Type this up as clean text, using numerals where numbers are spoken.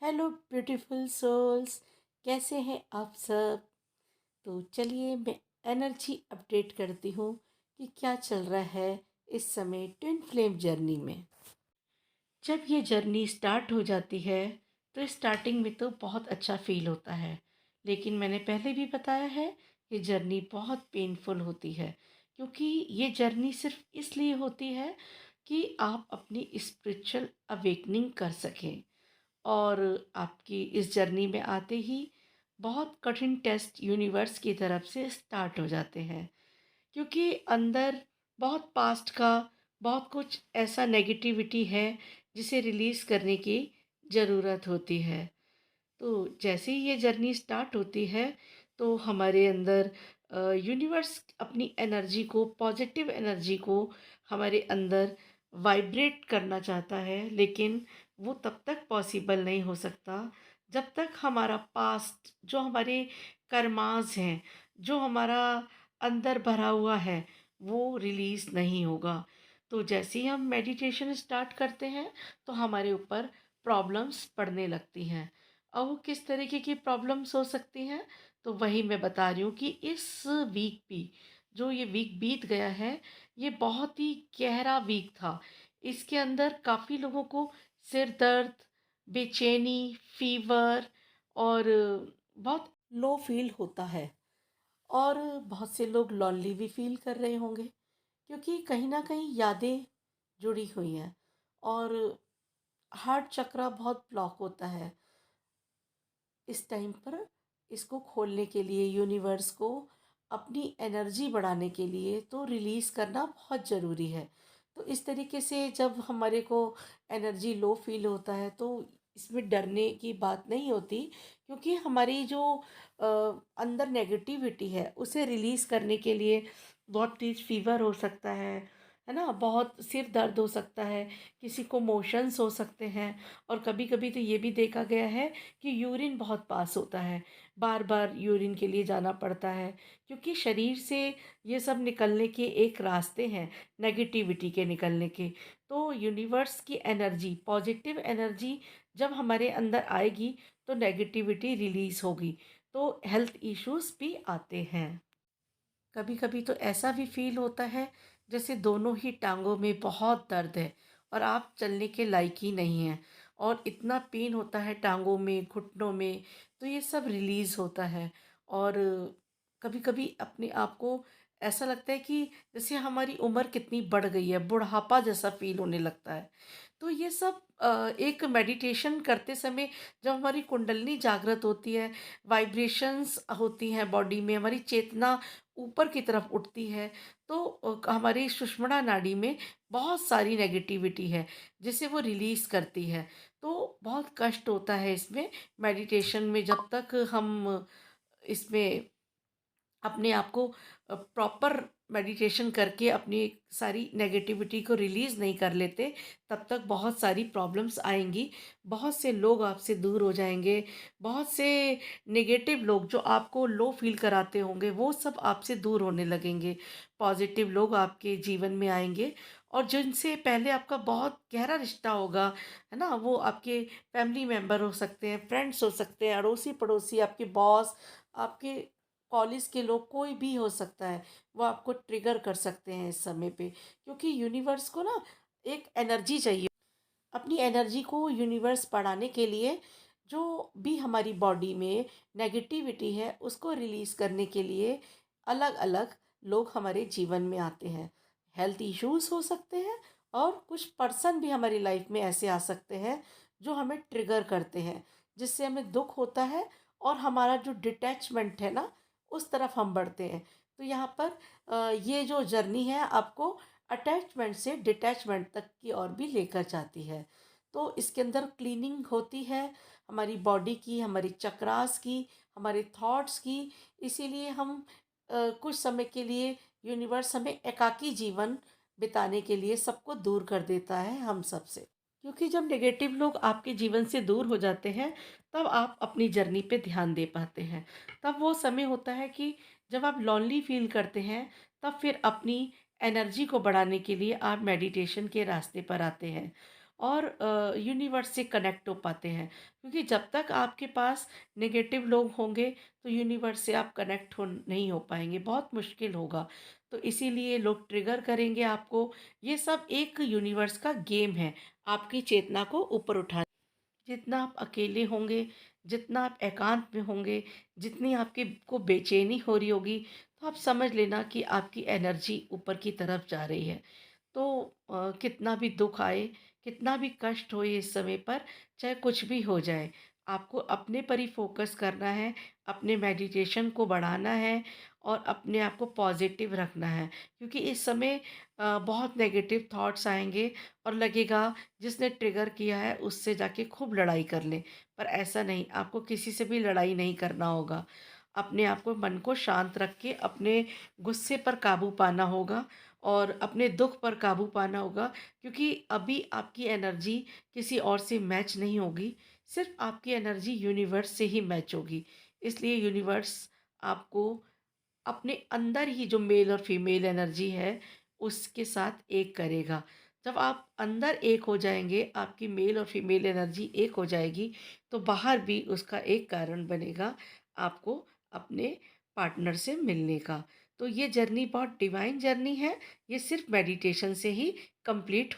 Hello beautiful souls. कैसे हैं आप सब? तो चलिए मैं एनर्जी अपडेट करती हूँ कि क्या चल रहा है इस समय ट्विन फ्लेम जर्नी में। जब ये जर्नी स्टार्ट हो जाती है तो स्टार्टिंग में तो बहुत अच्छा फील होता है, लेकिन मैंने पहले भी बताया है ये जर्नी बहुत पेनफुल होती है, क्योंकि ये जर्नी सिर्फ इसलिए होती है कि आप अपनी स्पिरिचुअल अवेकनिंग कर सकें। और आपकी इस जर्नी में आते ही बहुत कठिन टेस्ट यूनिवर्स की तरफ से स्टार्ट हो जाते हैं, क्योंकि अंदर बहुत पास्ट का बहुत कुछ ऐसा नेगेटिविटी है जिसे रिलीज़ करने की ज़रूरत होती है। तो जैसे ही ये जर्नी स्टार्ट होती है तो हमारे अंदर यूनिवर्स अपनी एनर्जी को, पॉजिटिव एनर्जी को हमारे अंदर वाइब्रेट करना चाहता है, लेकिन वो तब तक पॉसिबल नहीं हो सकता जब तक हमारा पास्ट, जो हमारे कर्मास हैं, जो हमारा अंदर भरा हुआ है, वो रिलीज़ नहीं होगा। तो जैसे ही हम मेडिटेशन स्टार्ट करते हैं तो हमारे ऊपर प्रॉब्लम्स पड़ने लगती हैं। अब वो किस तरीके की प्रॉब्लम्स हो सकती हैं, तो वही मैं बता रही हूँ कि इस वीक भी, जो ये वीक बीत गया है, ये बहुत ही गहरा वीक था। इसके अंदर काफ़ी लोगों को सिर दर्द, बेचैनी, फीवर और बहुत लो फील होता है। और बहुत से लोग लॉन्ली भी फील कर रहे होंगे, क्योंकि कहीं ना कहीं यादें जुड़ी हुई हैं। और हार्ट चक्रा बहुत ब्लॉक होता है इस टाइम पर। इसको खोलने के लिए, यूनिवर्स को अपनी एनर्जी बढ़ाने के लिए तो रिलीज़ करना बहुत ज़रूरी है। तो इस तरीके से जब हमारे को एनर्जी लो फील होता है तो इसमें डरने की बात नहीं होती, क्योंकि हमारी जो अ, अंदर नेगेटिविटी है उसे रिलीज़ करने के लिए बहुत तेज फीवर हो सकता है ना, बहुत सिर दर्द हो सकता है, किसी को मोशंस हो सकते हैं। और कभी कभी तो ये भी देखा गया है कि यूरिन बहुत पास होता है, बार बार यूरिन के लिए जाना पड़ता है, क्योंकि शरीर से ये सब निकलने के एक रास्ते हैं, नेगेटिविटी के निकलने के। तो यूनिवर्स की एनर्जी, पॉजिटिव एनर्जी जब हमारे अंदर आएगी तो नेगेटिविटी रिलीज होगी, तो हेल्थ इश्यूज भी आते हैं। कभी कभी तो ऐसा भी फील होता है जैसे दोनों ही टांगों में बहुत दर्द है और आप चलने के लायक ही नहीं हैं, और इतना पेन होता है टांगों में, घुटनों में। तो ये सब रिलीज़ होता है। और कभी कभी अपने आप को ऐसा लगता है कि जैसे हमारी उम्र कितनी बढ़ गई है, बुढ़ापा जैसा फील होने लगता है। तो ये सब एक मेडिटेशन करते समय जब हमारी कुंडलिनी जागृत होती है, वाइब्रेशंस होती हैं बॉडी में, हमारी चेतना ऊपर की तरफ उठती है, तो हमारी सुषुम्ना नाड़ी में बहुत सारी नेगेटिविटी है जिसे वो रिलीज़ करती है। तो बहुत कष्ट होता है इसमें, मेडिटेशन में जब तक हम इसमें अपने आप को प्रॉपर मेडिटेशन करके अपनी सारी नेगेटिविटी को रिलीज़ नहीं कर लेते, तब तक बहुत सारी प्रॉब्लम्स आएंगी। बहुत से लोग आपसे दूर हो जाएंगे, बहुत से नेगेटिव लोग जो आपको लो फील कराते होंगे वो सब आपसे दूर होने लगेंगे। पॉजिटिव लोग आपके जीवन में आएंगे, और जिनसे पहले आपका बहुत गहरा रिश्ता होगा, है ना, वो आपके फैमिली मेम्बर हो सकते हैं, फ्रेंड्स हो सकते हैं, अड़ोसी पड़ोसी, आपके बॉस, आपके कॉलेज के लोग, कोई भी हो सकता है। वो आपको ट्रिगर कर सकते हैं इस समय पे, क्योंकि यूनिवर्स को ना एक एनर्जी चाहिए। अपनी एनर्जी को यूनिवर्स बढ़ाने के लिए जो भी हमारी बॉडी में नेगेटिविटी है उसको रिलीज़ करने के लिए अलग अलग लोग हमारे जीवन में आते हैं। हेल्थ इश्यूज हो सकते हैं, और कुछ पर्सन भी हमारी लाइफ में ऐसे आ सकते हैं जो हमें ट्रिगर करते हैं, जिससे हमें दुख होता है और हमारा जो डिटैचमेंट है ना, उस तरफ हम बढ़ते हैं। तो यहाँ पर ये जो जर्नी है आपको अटैचमेंट से डिटैचमेंट तक की ओर भी लेकर जाती है। तो इसके अंदर क्लीनिंग होती है हमारी बॉडी की, हमारी चक्रास की, हमारे थॉट्स की। इसीलिए हम कुछ समय के लिए यूनिवर्स हमें एकाकी जीवन बिताने के लिए सबको दूर कर देता है हम सब से, क्योंकि जब नेगेटिव लोग आपके जीवन से दूर हो जाते हैं तब आप अपनी जर्नी पे ध्यान दे पाते हैं। तब वो समय होता है कि जब आप लॉनली फील करते हैं, तब फिर अपनी एनर्जी को बढ़ाने के लिए आप मेडिटेशन के रास्ते पर आते हैं। और यूनिवर्स से कनेक्ट हो पाते हैं। क्योंकि जब तक आपके पास नेगेटिव लोग होंगे तो यूनिवर्स से आप कनेक्ट हो नहीं हो पाएंगे, बहुत मुश्किल होगा। तो इसीलिए लोग ट्रिगर करेंगे आपको। ये सब एक यूनिवर्स का गेम है, आपकी चेतना को ऊपर उठा। जितना आप अकेले होंगे, जितना आप एकांत में होंगे, जितनी आपकी को बेचैनी हो रही होगी, तो आप समझ लेना कि आपकी एनर्जी ऊपर की तरफ जा रही है। तो कितना भी दुख आए, कितना भी कष्ट हो इस समय पर, चाहे कुछ भी हो जाए, आपको अपने पर ही फ़ोकस करना है, अपने मेडिटेशन को बढ़ाना है और अपने आप को पॉज़िटिव रखना है। क्योंकि इस समय बहुत नेगेटिव थॉट्स आएँगे और लगेगा जिसने ट्रिगर किया है उससे जाके खूब लड़ाई कर लें। पर ऐसा नहीं, आपको किसी से भी लड़ाई नहीं करना होगा। अपने आप को, मन को शांत रख के अपने गुस्से पर काबू पाना होगा और अपने दुःख पर काबू पाना होगा। क्योंकि अभी आपकी एनर्जी किसी और से मैच नहीं होगी, सिर्फ़ आपकी एनर्जी यूनिवर्स से ही मैच होगी। इसलिए यूनिवर्स आपको अपने अंदर ही जो मेल और फीमेल एनर्जी है, उसके साथ एक करेगा। जब आप अंदर एक हो जाएँगे, आपकी मेल और फीमेल एनर्जी एक हो जाएगी, तो बाहर भी उसका एक कारण बनेगा आपको अपने पार्टनर से मिलने का। तो ये जर्नी बहुत डिवाइन जर्नी है, ये सिर्फ़ मेडिटेशन से ही कंप्लीट हो